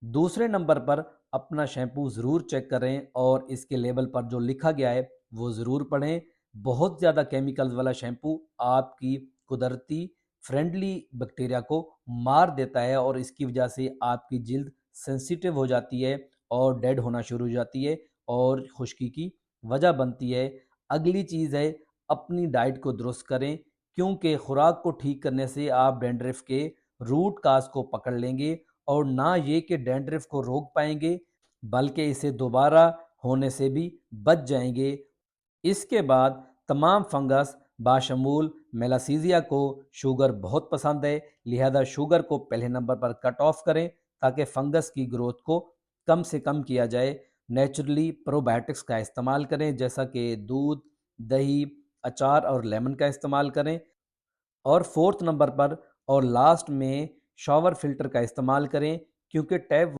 दूसरे नंबर पर अपना शैम्पू ज़रूर चेक करें और इसके लेबल पर जो लिखा गया है वो ज़रूर पढ़ें। बहुत ज़्यादा केमिकल्स वाला शैम्पू आपकी कुदरती फ्रेंडली बैक्टीरिया को मार देता है और इसकी वजह से आपकी जिल्द सेंसिटिव हो जाती है और डेड होना शुरू हो जाती है और खुश्की की वजह बनती है। अगली चीज़ है, अपनी डाइट को दुरुस्त करें, क्योंकि खुराक को ठीक करने से आप डैंड्रफ के रूट काज को पकड़ लेंगे और ना ये कि डैंड्रफ को रोक पाएंगे, बल्कि इसे दोबारा होने से भी बच जाएंगे। इसके बाद तमाम फंगस बाशमूल मेलासीजिया को शुगर बहुत पसंद है, लिहाजा शुगर को पहले नंबर पर कट ऑफ करें ताकि फंगस की ग्रोथ को कम से कम किया जाए। नेचुरली प्रोबायोटिक्स का इस्तेमाल करें, जैसा कि दूध, दही, अचार और लेमन का इस्तेमाल करें। और फोर्थ नंबर पर और लास्ट में शॉवर फिल्टर का इस्तेमाल करें, क्योंकि टैप